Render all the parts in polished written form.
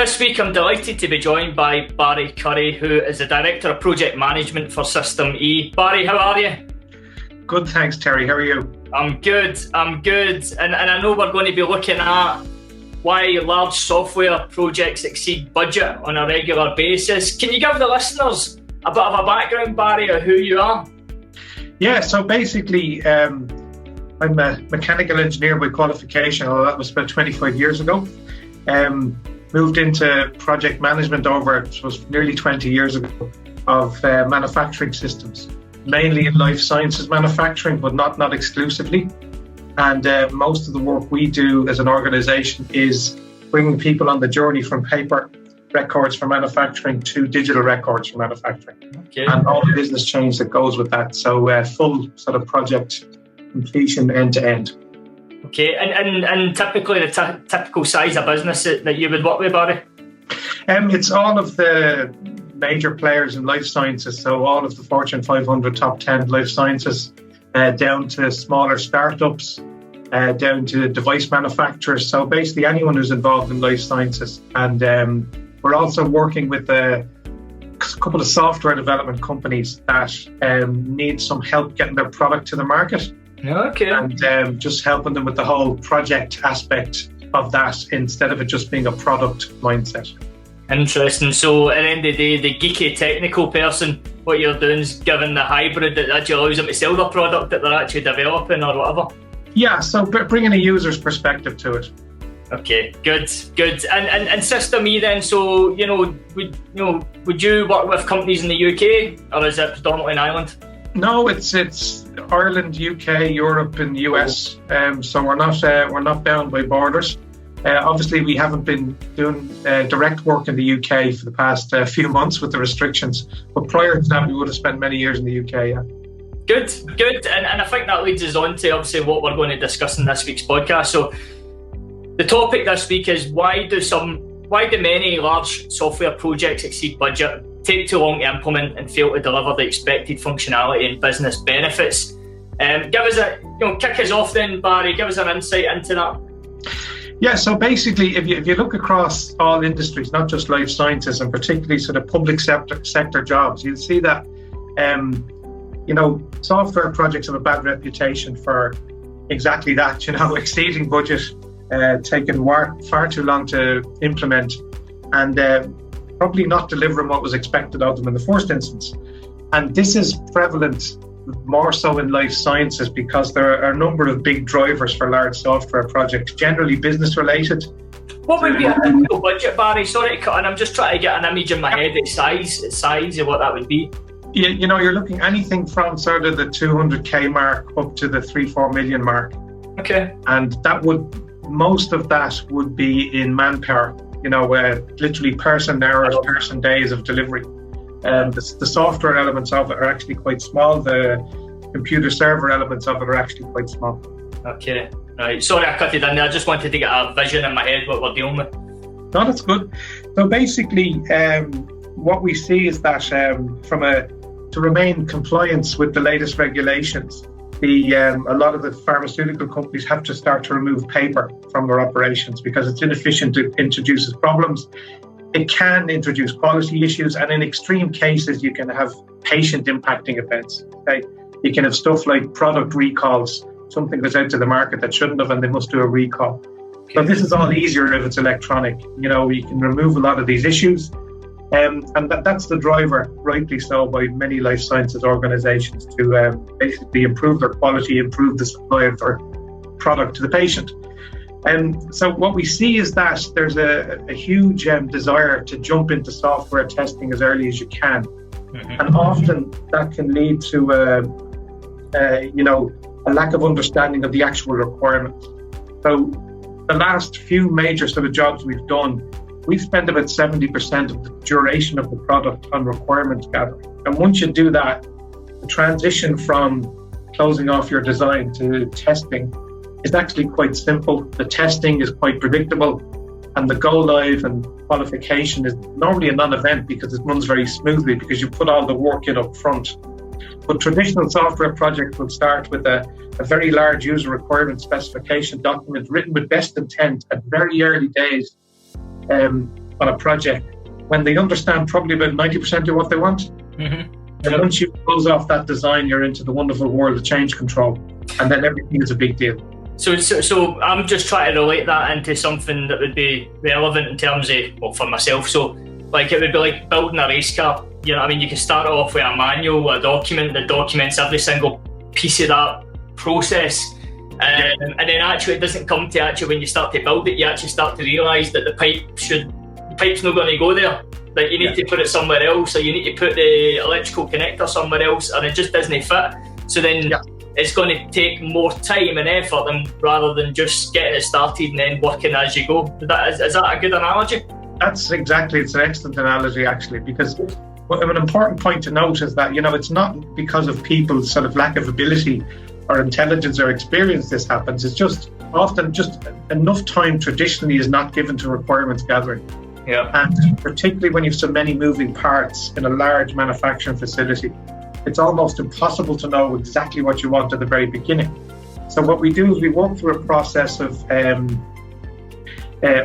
This week I'm delighted to be joined by Barry Curry, who is the Director of Project Management for System E. Barry, how are you? Good, thanks Terry, how are you? I'm good. And I know we're going to be looking at why large software projects exceed budget on a regular basis. Can you give the listeners a bit of a background, Barry, of who you are? Yeah, so basically I'm a mechanical engineer by qualification, although that was about 25 years ago. Moved into project management it was nearly 20 years ago, of manufacturing systems, mainly in life sciences manufacturing, but not exclusively. And most of the work we do as an organisation is bringing people on the journey from paper records for manufacturing to digital records for manufacturing. Okay. And all the business change that goes with that. So full sort of project completion end to end. Okay, and typically the typical size of business that you would work with, Barry? It's all of the major players in life sciences, so all of the Fortune 500 top 10 life sciences, down to smaller startups, down to device manufacturers. So basically anyone who's involved in life sciences. And we're also working with a couple of software development companies that need some help getting their product to the market. Okay. And just helping them with the whole project aspect of that instead of it just being a product mindset. Interesting. So at the end of the day, the geeky technical person, what you're doing is giving the hybrid that actually allows them to sell the product that they're actually developing or whatever. Yeah, so bringing a user's perspective to it. Okay, good. And System E then, so would you work with companies in the UK or is it predominantly in Ireland? No, it's Ireland, UK, Europe, and US. So we're not bound by borders. Obviously, we haven't been doing direct work in the UK for the past few months with the restrictions. But prior to that, we would have spent many years in the UK. Yeah. Good. And I think that leads us on to obviously what we're going to discuss in this week's podcast. So the topic this week is why do many large software projects exceed budget, take too long to implement, and fail to deliver the expected functionality and business benefits? Give us kick us off then, Barry. Give us an insight into that. Yeah, so basically, if you look across all industries, not just life sciences, and particularly sort of public sector jobs, you'll see that software projects have a bad reputation for exactly that. Exceeding budget, taking far too long to implement, and probably not delivering what was expected of them in the first instance. And this is prevalent more so in life sciences because there are a number of big drivers for large software projects, generally business related. What would be a typical budget, Barry? Sorry to cut in, I'm just trying to get an image in my head of size of what that would be. Yeah, you're looking anything from sort of the 200k mark up to the 3-4 million mark. Okay. And most of that would be in manpower, literally person hours, person days of delivery. The software elements of it are actually quite small. The computer server elements of it are actually quite small. Okay, right. Sorry I cut it in there. I just wanted to get a vision in my head what we're dealing with. No, that's good. So basically, what we see is that to remain compliance with the latest regulations, a lot of the pharmaceutical companies have to start to remove paper from their operations because it's inefficient. It introduces problems. It can introduce quality issues, and in extreme cases, you can have patient impacting events. Okay? You can have stuff like product recalls. Something goes out to the market that shouldn't have, and they must do a recall. Okay. So this is all easier if it's electronic. You can remove a lot of these issues, and that's the driver, rightly so, by many life sciences organisations to basically improve their quality, improve the supply of their product to the patient. And so what we see is that there's a huge desire to jump into software testing as early as you can. Mm-hmm. And often that can lead to a lack of understanding of the actual requirements. So the last few major sort of jobs we've done, we've spent about 70% of the duration of the product on requirements gathering. And once you do that, the transition from closing off your design to testing is actually quite simple. The testing is quite predictable, and the go live and qualification is normally a non-event because it runs very smoothly because you put all the work in up front. But traditional software projects will start with a very large user requirement specification document written with best intent at very early days on a project when they understand probably about 90% of what they want. Mm-hmm. And once you close off that design, you're into the wonderful world of change control, and then everything is a big deal. So I'm just trying to relate that into something that would be relevant in terms of, well, for myself. So like it would be like building a race car. You know what I mean? You can start off with a manual, a document that documents every single piece of that process. And then actually it doesn't come to actually when you start to build it, you actually start to realise that the pipe's not going to go there. Like you need to put it somewhere else, or you need to put the electrical connector somewhere else, and it just doesn't fit. So then it's going to take more time and effort rather than just getting it started and then working as you go. Is that a good analogy? It's an excellent analogy actually, because an important point to note is that, it's not because of people's sort of lack of ability or intelligence or experience this happens. It's just often just enough time traditionally is not given to requirements gathering. Yeah. And particularly when you have so many moving parts in a large manufacturing facility, it's almost impossible to know exactly what you want at the very beginning. So what we do is we walk through a process of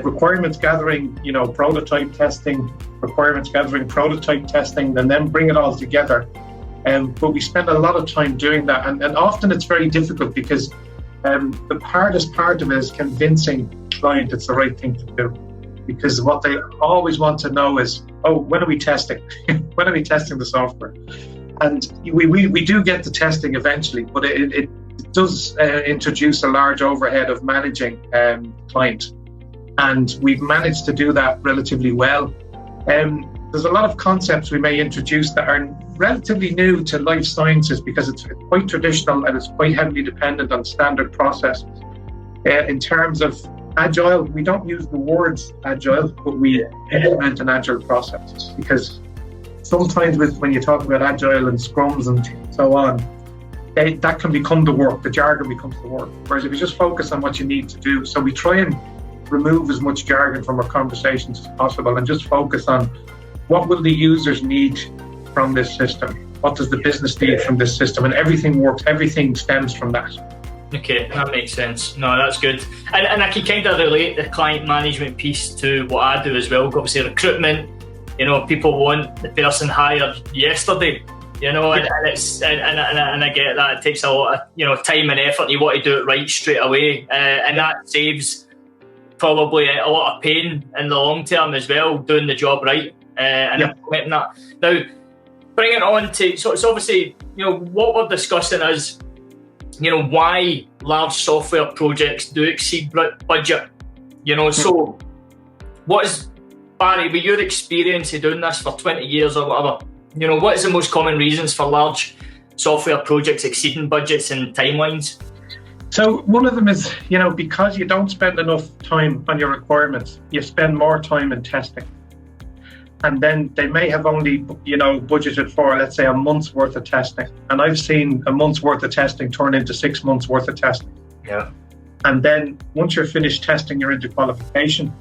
requirements gathering, prototype testing, and then bring it all together. But we spend a lot of time doing that, and often it's very difficult because the hardest part of it is convincing the client it's the right thing to do. Because what they always want to know is, when are we testing? When are we testing the software? And we do get to testing eventually, but it does introduce a large overhead of managing client. And we've managed to do that relatively well. There's a lot of concepts we may introduce that are relatively new to life sciences because it's quite traditional and it's quite heavily dependent on standard processes. In terms of Agile, we don't use the words Agile, but we implement an Agile process, because sometimes when you talk about Agile and Scrums and so on, that can become the work, the jargon becomes the work. Whereas if you just focus on what you need to do, so we try and remove as much jargon from our conversations as possible and just focus on what will the users need from this system? What does the business need from this system? And everything stems from that. Okay, that makes sense. No, that's good. And I can kind of relate the client management piece to what I do as well. Obviously, recruitment, people want the person hired yesterday, and I get that. It takes a lot of, time and effort. You want to do it right straight away. And that saves probably a lot of pain in the long term as well, doing the job right and implementing that. Now, bring it on to, so it's obviously, what we're discussing is, why large software projects do exceed budget. So what is, Barry, with your experience of doing this for 20 years or whatever, what is the most common reasons for large software projects exceeding budgets and timelines? So one of them is, because you don't spend enough time on your requirements, you spend more time in testing. And then they may have only, budgeted for, let's say, a month's worth of testing. And I've seen a month's worth of testing turn into 6 months worth of testing. Yeah. And then once you're finished testing, you're into qualification.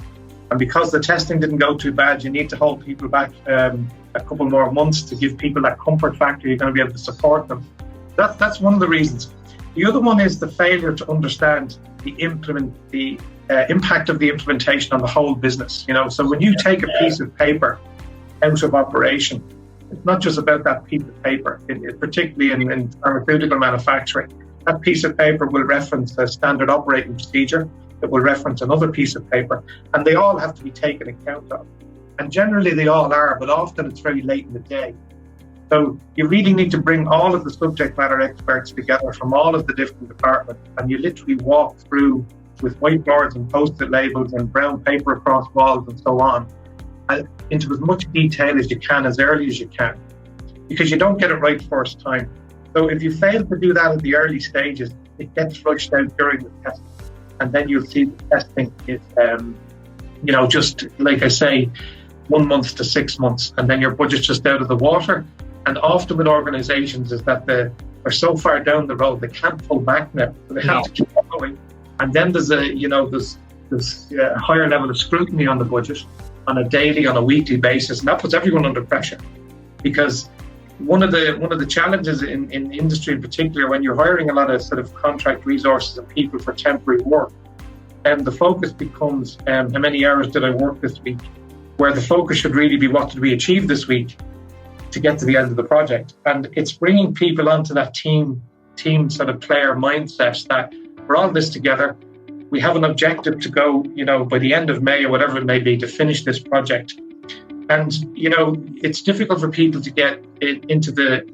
And because the testing didn't go too bad, you need to hold people back a couple more months to give people that comfort factor. You're going to be able to support them. That's one of the reasons. The other one is the failure to understand the impact of the implementation on the whole business. So when you take a piece of paper out of operation, it's not just about that piece of paper. Particularly in pharmaceutical manufacturing, that piece of paper will reference a standard operating procedure. It will reference another piece of paper, and they all have to be taken account of. And generally they all are, but often it's very late in the day. So you really need to bring all of the subject matter experts together from all of the different departments, and you literally walk through with whiteboards and post-it labels and brown paper across walls and so on, into as much detail as you can, as early as you can, because you don't get it right first time. So if you fail to do that at the early stages, it gets flushed out during the testing. And then you'll see the testing is, just like I say, 1 month to 6 months, and then your budget's just out of the water. And often with organizations is that they're so far down the road, they can't pull back now. So they have to keep going. And then there's a higher level of scrutiny on the budget on a daily, on a weekly basis, and that puts everyone under pressure. Because one of the challenges in industry in particular, when you're hiring a lot of sort of contract resources and people for temporary work, the focus becomes how many hours did I work this week? where the focus should really be what did we achieve this week to get to the end of the project. And it's bringing people onto that team sort of player mindset that we're all in this together. We have an objective to go, by the end of May or whatever it may be, to finish this project. And, it's difficult for people to get into the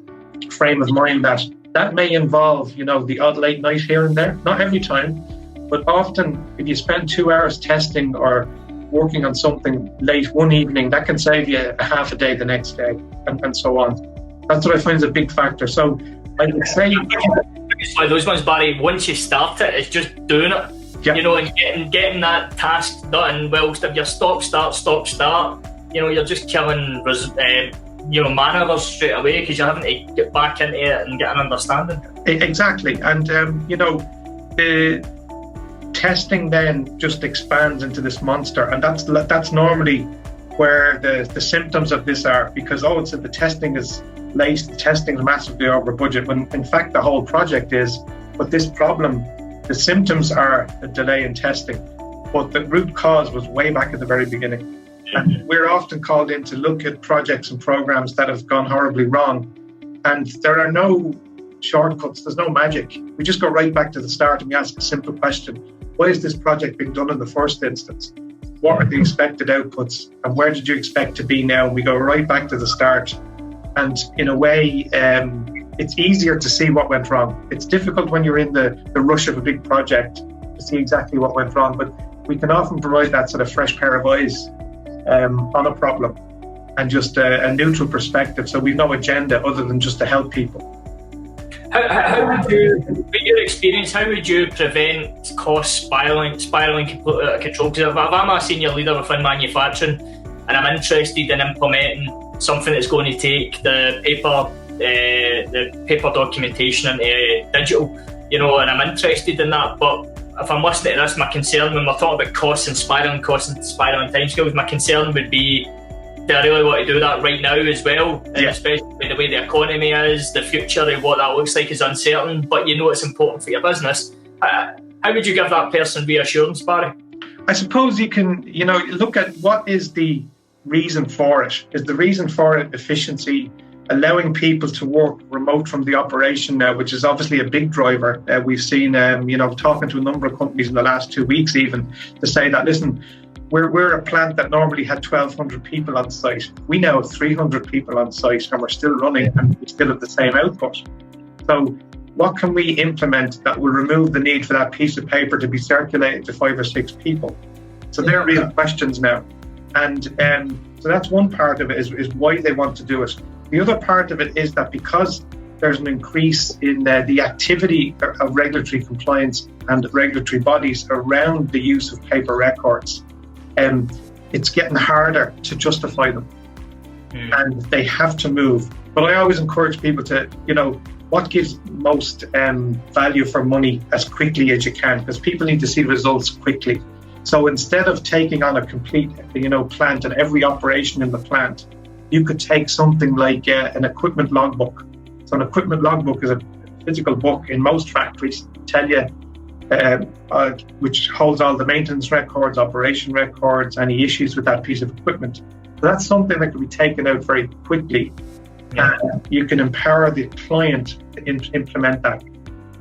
frame of mind that may involve, the odd late night here and there. Not every time, but often if you spend 2 hours testing or working on something late one evening, that can save you a half a day the next day, and so on. That's what I find is a big factor. So I would say... It's like those ones, Barry, once you start it, it's just doing it. Yep. And getting that task done, whilst if you're stop, start, you're just killing man-hours straight away because you're having to get back into it and get an understanding. Exactly. And, the testing then just expands into this monster, and that's normally where the symptoms of this are, because it's the testing is late, the testing is massively over budget, when in fact the whole project is. But this problem, the symptoms are a delay in testing, but the root cause was way back at the very beginning. And we're often called in to look at projects and programs that have gone horribly wrong, and there are no shortcuts, there's no magic. We just go right back to the start and we ask a simple question: why is this project being done in the first instance? What are the expected outputs, and where did you expect to be now? And we go right back to the start. And in a way, it's easier to see what went wrong. It's difficult when you're in the rush of a big project to see exactly what went wrong, but we can often provide that sort of fresh pair of eyes on a problem, and just a neutral perspective, so we've no agenda other than just to help people. How would you, with your experience, how would you prevent costs spiraling completely out of control? Because if I'm a senior leader within manufacturing and I'm interested in implementing something that's going to take the paper documentation into digital, and I'm interested in that, but if I'm listening to this, my concern when we're talking about costs and spiraling timescales, my concern would be, do I really want to do that right now as well? Yeah. And especially the way the economy is, the future of what that looks like is uncertain, but it's important for your business. How would you give that person reassurance, Barry? I suppose you can, look at what is the reason for it. Is the reason for it efficiency, allowing people to work remote from the operation now, which is obviously a big driver. We've seen, talking to a number of companies in the last 2 weeks even, to say that, listen, we're a plant that normally had 1,200 people on site. We now have 300 people on site, and we're still running, and we still have the same output. So what can we implement that will remove the need for that piece of paper to be circulated to 5 or 6 people? So they're real questions now. And so that's one part of it, is why they want to do it. The other part of it is that because there's an increase in the activity of regulatory compliance and regulatory bodies around the use of paper records, it's getting harder to justify them, and they have to move. But I always encourage people to, what gives most value for money as quickly as you can, because people need to see results quickly. So instead of taking on a complete, plant and every operation in the plant, you could take something like an equipment logbook. So an equipment logbook is a physical book in most factories, tell you, which holds all the maintenance records, operation records, any issues with that piece of equipment. So that's something that can be taken out very quickly. You can empower the client to implement that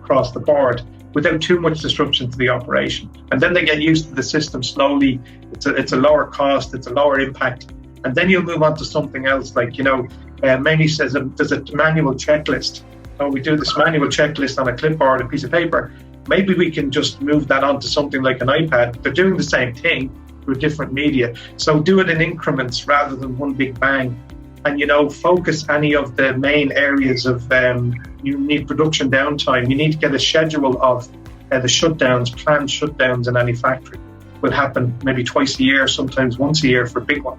across the board without too much disruption to the operation. And then they get used to the system slowly. It's a lower cost, it's a lower impact. And then you'll move on to something else, like, Mamie says there's a manual checklist. So we do this manual checklist on a clipboard, a piece of paper. Maybe we can just move that onto something like an iPad. They're doing the same thing through different media. So do it in increments rather than one big bang. And, focus any of the main areas of, you need production downtime. You need to get a schedule of the shutdowns, planned shutdowns in any factory. Will happen maybe twice a year, sometimes once a year for a big one.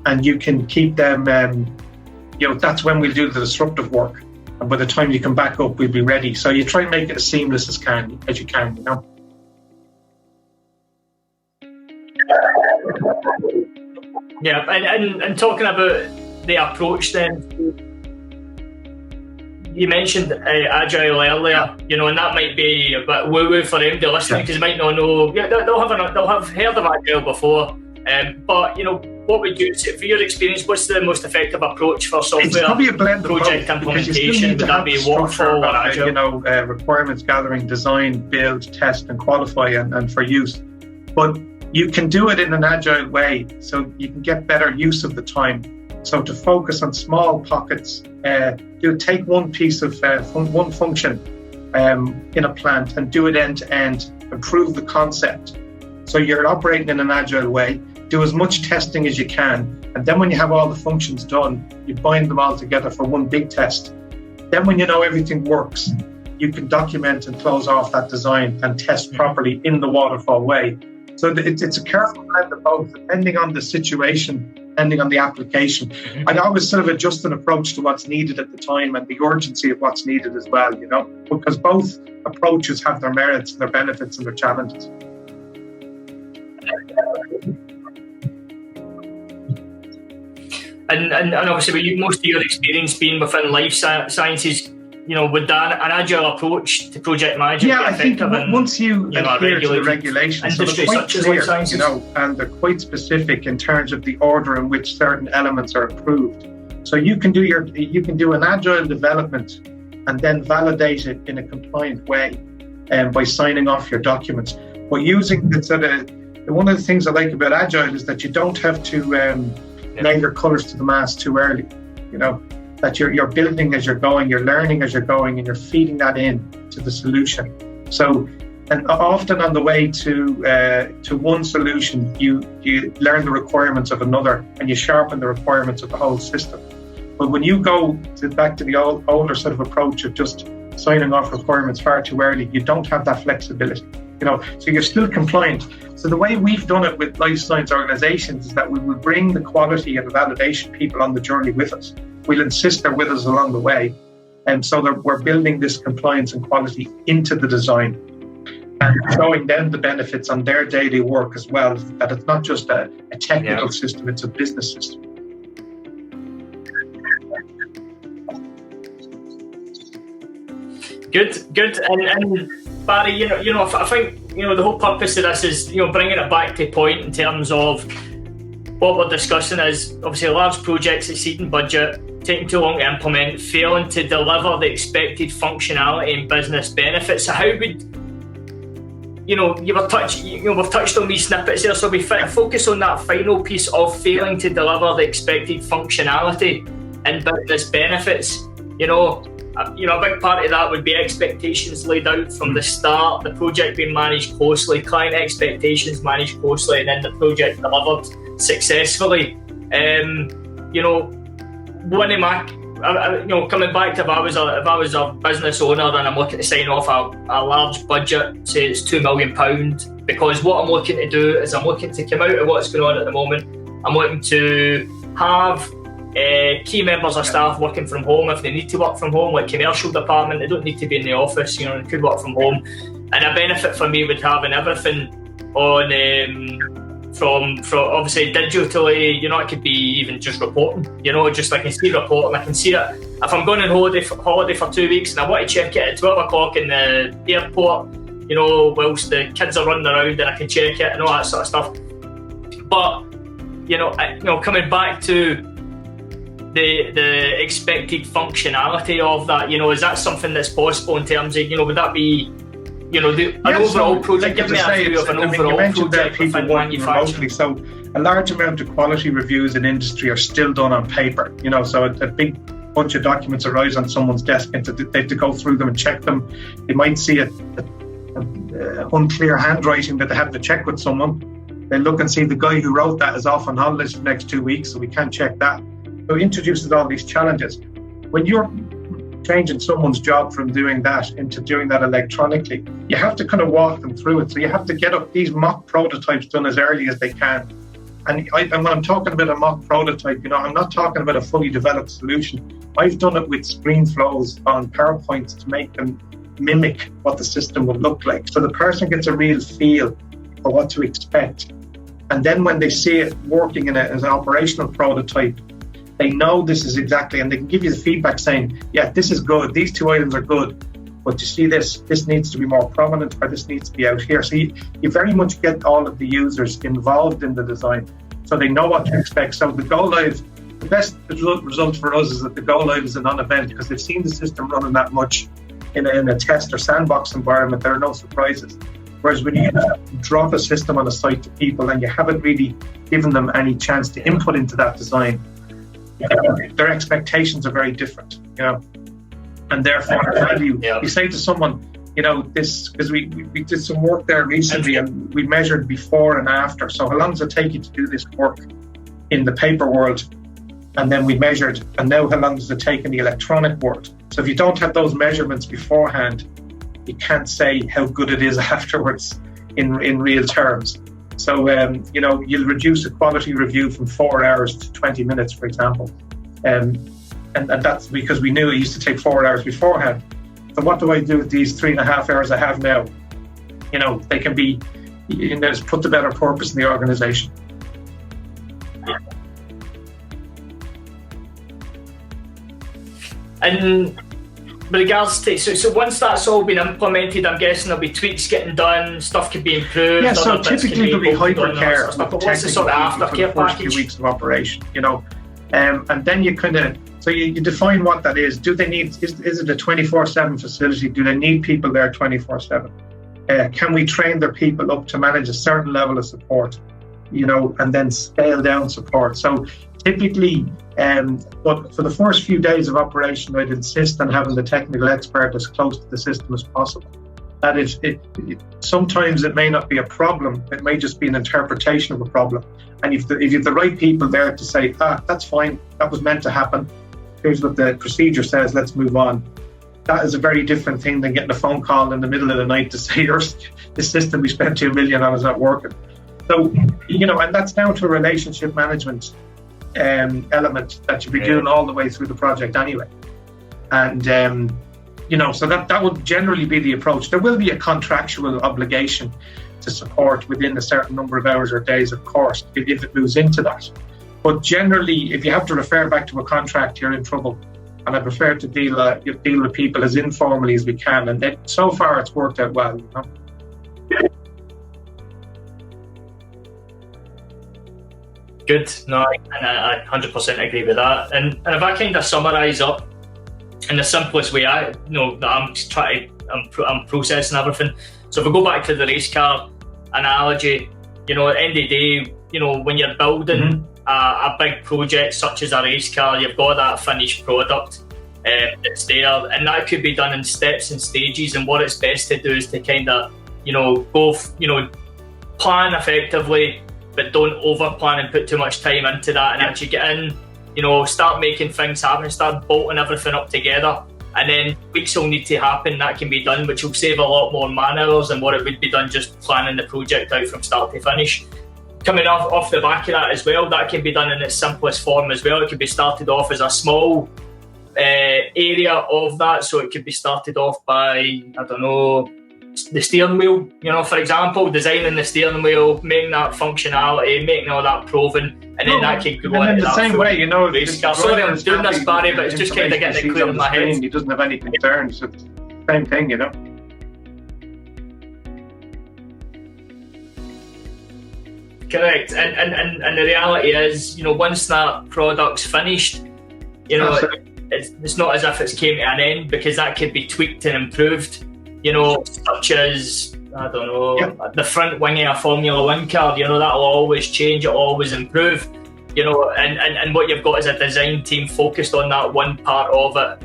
And you can keep them, that's when we'll do the disruptive work. And by the time you come back up, we'll be ready. So you try and make it as seamless as you can, Yeah, and talking about the approach then, you mentioned Agile earlier, and that might be a bit woo-woo for anybody listening, because they might not know. They'll have heard of Agile before, But what would you say, for your experience, what's the most effective approach for software? It's probably a blend of project both, implementation? Would that be waterfall or agile? Requirements gathering, design, build, test, and qualify, and for use. But you can do it in an agile way, so you can get better use of the time. So to focus on small pockets, take one piece of one function in a plant and do it end to end, improve the concept. So you're operating in an agile way, do as much testing as you can, and then when you have all the functions done, you bind them all together for one big test. Then when you know everything works, you can document and close off that design and test properly in the waterfall way. So it's a careful blend of both, depending on the situation, depending on the application. I'd always sort of adjust an approach to what's needed at the time and the urgency of what's needed as well, because both approaches have their merits and their benefits and their challenges. And obviously, with most of your experience being within life sciences, would an agile approach to project management be effective? I think once you adhere to the regulations, so they're quite clear, and they're quite specific in terms of the order in which certain elements are approved. So you can do an agile development and then validate it in a compliant way, by signing off your documents. But using one of the things I like about agile is that you don't have to nail your colours to the mast too early. That you're building as you're going, you're learning as you're going, and you're feeding that in to the solution. So, and often on the way to one solution, you learn the requirements of another, and you sharpen the requirements of the whole system. But when you go back to the older sort of approach of just signing off requirements far too early, you don't have that flexibility. So you're still compliant. So the way we've done it with life science organizations is that we will bring the quality and the validation people on the journey with us. We'll insist they're with us along the way. And so that we're building this compliance and quality into the design and showing them the benefits on their daily work as well, that it's not just a technical system, it's a business system. Good. And Barry, I think the whole purpose of this is bringing it back to a point in terms of what we're discussing is obviously large projects exceeding budget, taking too long to implement, failing to deliver the expected functionality and business benefits. So how would we've touched on these snippets there, so we focus on that final piece of failing to deliver the expected functionality and business benefits. A big part of that would be expectations laid out from the start, the project being managed closely, client expectations managed closely, and then the project delivered successfully. One of my, coming back to if I was a business owner and I'm looking to sign off a large budget, say it's £2 million, because what I'm looking to do is I'm looking to come out of what's going on at the moment. I'm looking to have key members of staff working from home if they need to work from home, like commercial department, they don't need to be in the office, they could work from home. And a benefit for me would having everything on from obviously digitally, it could be even just reporting, just I can see reporting, I can see it. If I'm going on holiday for 2 weeks and I want to check it at 12 o'clock in the airport, whilst the kids are running around, and I can check it and all that sort of stuff. But, coming back to the expected functionality of that, is that something that's possible in terms of, would that be, overall project? Give me a view of an overall project within manufacturing. So a large amount of quality reviews in industry are still done on paper, so a big bunch of documents arise on someone's desk and they have to go through them and check them. They might see a unclear handwriting that they have to check with someone. They look and see the guy who wrote that is off on holidays for the next 2 weeks, so we can't check that. So it introduces all these challenges. When you're changing someone's job from doing that into doing that electronically, you have to kind of walk them through it. So you have to get up these mock prototypes done as early as they can. And when I'm talking about a mock prototype, I'm not talking about a fully developed solution. I've done it with screen flows on PowerPoints to make them mimic what the system would look like. So the person gets a real feel for what to expect. And then when they see it working as an operational prototype, they know this is exactly, and they can give you the feedback saying, yeah, this is good, these 2 items are good, but you see this needs to be more prominent, or this needs to be out here. So you very much get all of the users involved in the design, so they know what to expect. So the go live, the best result for us is that the go live is a non-event, because they've seen the system running that much in a test or sandbox environment. There are no surprises. Whereas when you drop a system on a site to people and you haven't really given them any chance to input into that design, their expectations are very different, and therefore you say to someone, this, because we did some work there recently and we measured before and after. So how long does it take you to do this work in the paper world? And then we measured, and now how long does it take in the electronic world? So if you don't have those measurements beforehand, you can't say how good it is afterwards in real terms. So, you'll reduce a quality review from 4 hours to 20 minutes, for example. And that's because we knew it used to take 4 hours beforehand. So what do I do with these 3.5 hours I have now? They can be, just put to better purpose in the organization. And with regards to, so once that's all been implemented, I'm guessing there'll be tweaks getting done, stuff could be improved. Yeah, so typically there'll be hypercare. But what's the sort of aftercare package? Few weeks of operation, and then you kind of, so you define what that is. Do they need, is it a 24/7 facility? Do they need people there 24/7? Can we train their people up to manage a certain level of support, and then scale down support? So typically, but for the first few days of operation, I'd insist on having the technical expert as close to the system as possible. That is, sometimes it may not be a problem, it may just be an interpretation of a problem. And if you have the right people there to say, that's fine, that was meant to happen, here's what the procedure says, let's move on. That is a very different thing than getting a phone call in the middle of the night to say, the system we spent $2 million on is not working. So, and that's down to a relationship management element that you'll be doing all the way through the project anyway. And, so that would generally be the approach. There will be a contractual obligation to support within a certain number of hours or days, of course, if it moves into that. But generally, if you have to refer back to a contract, you're in trouble. And I prefer to deal with people as informally as we can. And so far, it's worked out well. Good. No, I 100% agree with that. And if I kind of summarise up in the simplest way, that I'm processing everything. So if we go back to the race car analogy, at the end of the day, when you're building a big project such as a race car, you've got that finished product that's there, and that could be done in steps and stages. And what it's best to do is to kind of, go, plan effectively, but don't over plan and put too much time into that, and actually get in, start making things happen, start bolting everything up together, and then weeks will need to happen. That can be done, which will save a lot more man hours than what it would be done just planning the project out from start to finish. Coming off the back of that as well, that can be done in its simplest form as well. It could be started off as a small area of that, so it could be started off by, the steering wheel, for example, designing the steering wheel, making that functionality, making all that proven, and then that can go into the same way, race car. Sorry, I'm doing this, Barry, but it's just kind of getting it clear in my head. He doesn't have any concerns. It's the same thing, Correct, and the reality is, once that product's finished, it's not as if it's came to an end, because that could be tweaked and improved. Such as, the front wing of a Formula One car, that'll always change, it'll always improve, and what you've got is a design team focused on that one part of it,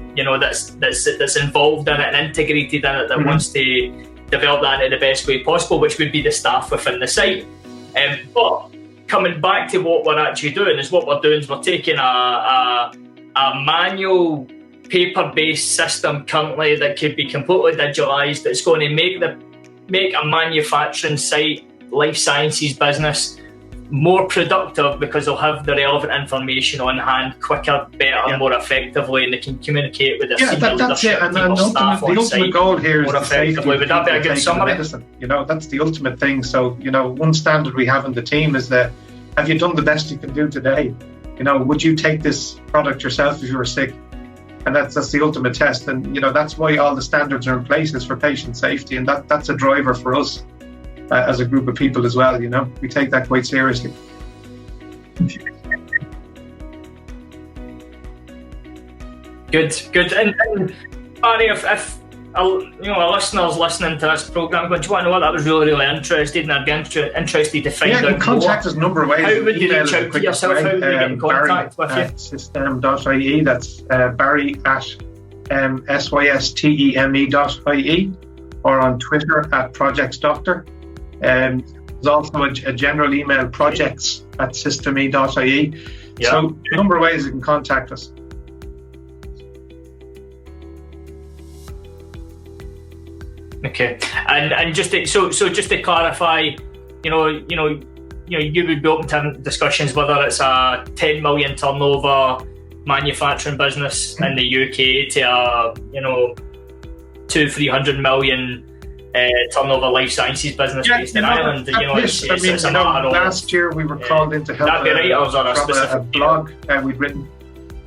that's involved in it and integrated in it, that wants to develop that in the best way possible, which would be the staff within the site. But coming back to what we're actually doing, is we're taking a manual, paper-based system currently that could be completely digitalised, that's going to make a manufacturing site, life sciences business, more productive, because they'll have the relevant information on hand quicker, better, more effectively, and they can communicate with their senior leadership and team or staff on the site ultimate goal here more is effectively. Would that be a good summary? That's the ultimate thing. So, one standard we have in the team is that, have you done the best you can do today? Would you take this product yourself if you were sick? And that's the ultimate test. And, that's why all the standards are in place, is for patient safety. And that's a driver for us as a group of people as well. We take that quite seriously. Good. And Barry, if our listeners listening to this programme going, do you want to know what? That was really, really interesting, and I'd be interested to find out more. You can contact us a number of ways. How would you reach out to yourself? How would you get in contact with you? System.ie, that's Barry at systeme.ie, or on Twitter at projectsdoctor. There's also a general email, projects@systeme.ie. Yeah. So a number of ways you can contact us. Okay, and just to, so just to clarify, you would be open to discussions whether it's a 10 million turnover manufacturing business in the UK to a 200-300 million turnover life sciences business based in Ireland. It's a matter of, last year we were called in to help from a blog we'd written.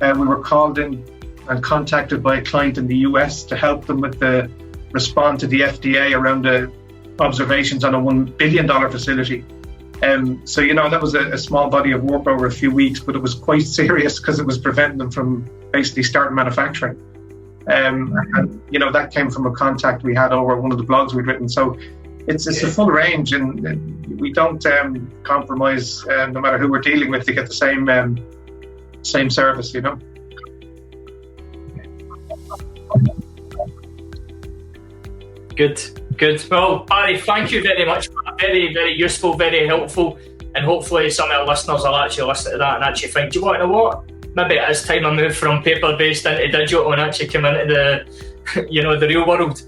We were called in and contacted by a client in the US to help them with the respond to the FDA around the observations on a $1 billion facility. So that was a small body of work over a few weeks, but it was quite serious because it was preventing them from basically starting manufacturing. And that came from a contact we had over one of the blogs we'd written. So it's a full range, and we don't compromise no matter who we're dealing with to get the same service. Good. Well, Barry, thank you very much. Very, very useful, very helpful, and hopefully some of our listeners will actually listen to that and actually think, do you want to know what? Maybe it is time I move from paper-based into digital and actually come into the, the real world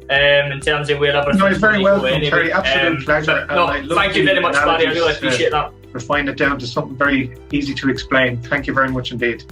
in terms of where everything. No, it's very welcome, anyway. Terry. Absolute pleasure. Thank you very much, Barry. I really appreciate that. Refine it down to something very easy to explain. Thank you very much indeed.